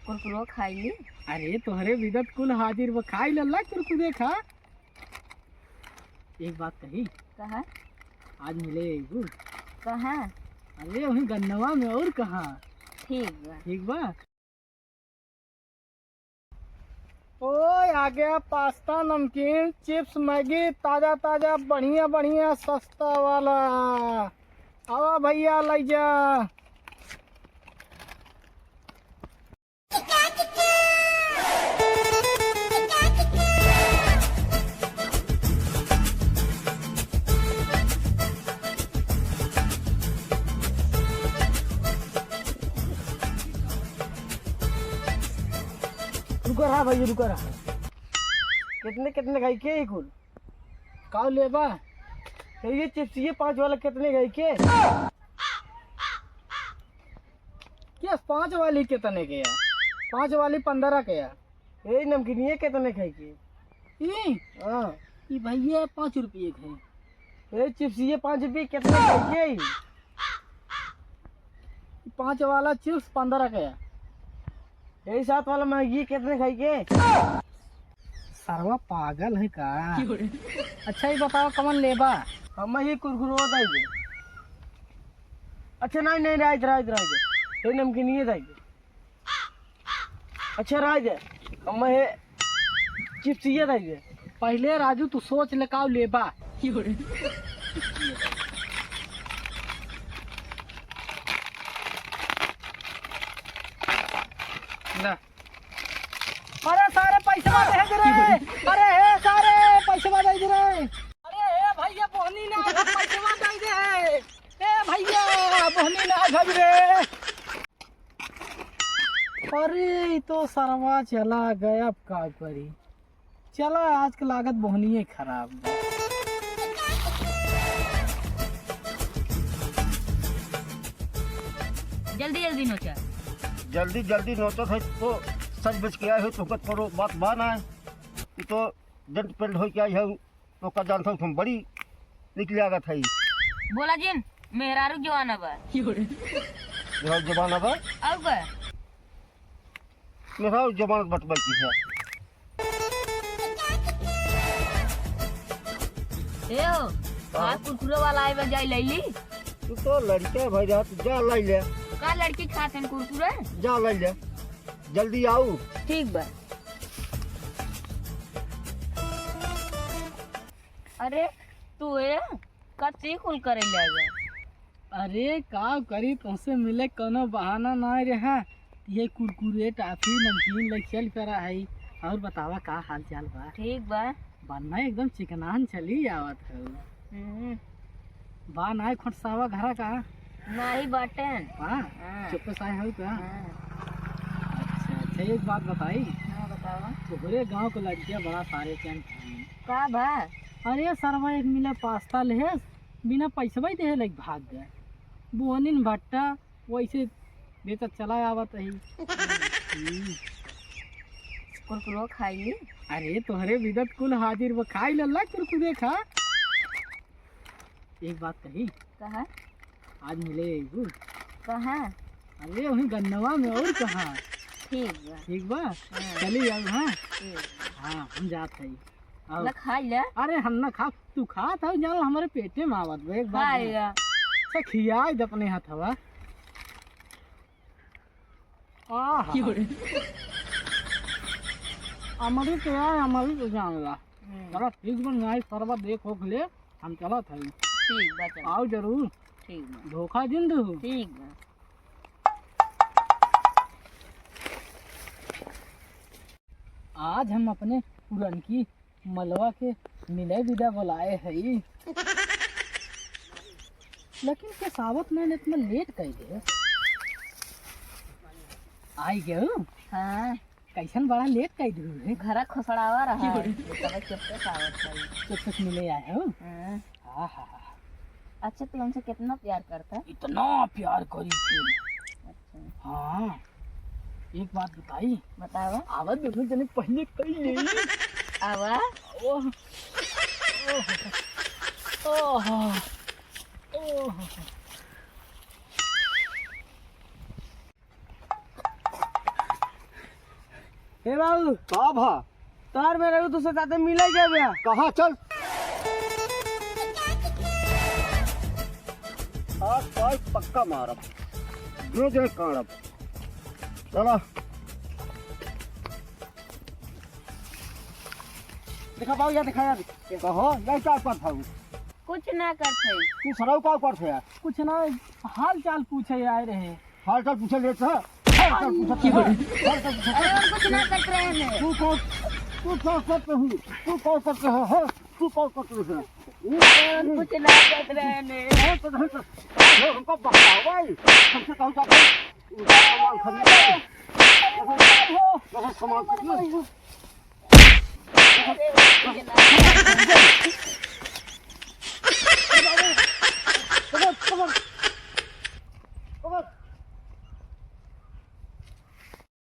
कुरकुरो खाई। अरे तोहरे विगत कुल हाजिर वो खाई लल्ला कुरकुरे खा। एक बात कही, कहा आज मिले एगो। कहा? अरे वही गन्नवा में। और कहाँ? ठीक बा। ठीक बा। ओए आ गया पास्ता, नमकीन, चिप्स, मैगी, ताजा ताजा बढ़िया बढ़िया सस्ता वाला। आवा भैया ले जा। रुको रहा भैया, रुको रहा। कितने कितने गई के कुल का लेबा? तो ये चिप्स ये 5 वाला कितने गई के? क्या 5 वाली कितने के यार? 5 वाली 15 के यार। ये नमकीन ये कितने खाई के? ये हाँ ये भैया 5 रुपये के। ये चिप्स ये 5 रुपये कितने खाई के? 5 वाला चिप्स 15 के यार। यही 7 वाला मैगी कितने खाई के? सरवा पागल है का? अच्छा ये बताओ कमन लेबा? हम ही कुरकुरो दाई दे। अच्छा नहीं नहीं राइट राइट राइट ये नमकीन ये दाई दे। अच्छा राइट है हम ये चिप्स ये दाई दे। पहले राजू तू सोच ले का लेबा। ना अरे सारे पैसे दे दे रे। अरे हे सारे पैसे दे दे रे। अरे हे भैया बोहनी ना पैसे दे दे। ए भैया बोहनी ना घर रे। अरे तो सरवा चला गया, अब का करी। चला आज की लागत बोहनी है खराब। जल्दी जल्दी नोचा। जल्दी जल्दी नोचत है तो सच बच के आए हो तो करो बात बाना है। ये तो जंट पेंट हो के आई है तो का जानता हूँ तुम बड़ी निकली आगत है। बोला जिन मेहरारू जवाना बा। मेरा जमाना बा अब बा मेरा जमानत बटबल की है। ए हो आज कुरकुरो वाला आए बा जाई लईली। तू तो लड़के भाई जा तू जा लाई ले। का लड़की खाते हैं कुरकुरे? जा लाई ले जल्दी आओ। ठीक बा। अरे तू ये कच्ची कुल करे ले। अरे का करी तुमसे मिले कोनो बहाना ना रहा। ये कुरकुरे टाफी नमकीन ले चल करा है। और बतावा का हाल चाल बा? ठीक बा। बनना एकदम चिकनान चली आवत है। बा ना खोटसावा घरा का नहीं बाटे। हाँ चुप साए हो का? अच्छा एक बात बताई। हाँ बतावा। तोहरे गांव को लड़कियां बड़ा सारे चैन का बा? अरे सरवा एक मिला पास्ता ले बिना पैसा ही दे लग भाग गए। बोहनिन भट्टा वैसे बेटा चला आवत है। कुरकुरो खाई। अरे तोहरे विगत कुल हाजिर वो खाई लल्ला कुरकुरे खा। एक बात कही, कहा आज मिले एगो। कहा? अरे वही गन्नवा में। और कहाँ? ठीक बा। ठीक बा चली अब। हाँ ठीक हाँ हम जाते हैं। बा। खाई ले। अरे हम ना खा तू खा था जानो हमारे पेटे में आवत बा। एक बात खाएगा। अच्छा खियाई दे अपने हाथवा। हमारी तो यार हमारी तो जानला जरा ठीक बन आई सरवा देखो ले हम चला था। ठीक बा चल। आओ जरूर। ठीक बा। धोखा दिन दो। ठीक बा। आज हम अपने पुरनकी मलवा के मिले विदा बुलाए है। लेकिन के सावत मैंने इतना लेट कर दे आई गयो। हाँ कैसन बड़ा लेट कर दे। घरा खसड़ावा रहा है। तब चुपके सावत है। चुप मिले आए हो। हाँ। हाँ। अच्छा तू हमसे कितना प्यार करता है? इतना प्यार करी थी। अच्छा हाँ एक बात बताई। बतावा। आवाज दोनों जने पहले कही ले। आवा। ओह ओह ओह हे बाबू का भा तार में रहू तुझसे साथे मिले क्या भैया? कहाँ चल आज पाई पक्का मारब जो काड़ब चला दिखा पाऊ या दिखा यार। कहो यही क्या कर था कुछ ना करते तू सराव का कर थे यार कुछ ना हाल चाल पूछे आए रहे। हाल चाल पूछे लेते है हाल चाल पूछे अरे और कुछ ना कर रहे हैं तू कौन करते हो तू कौन करते हो हाँ तू कौन करते हो कुछ ना कर रहे हैं हमको बताओ भाई सबसे कहूँ क्या सामान खरीद सामान खरीद अरे, come on.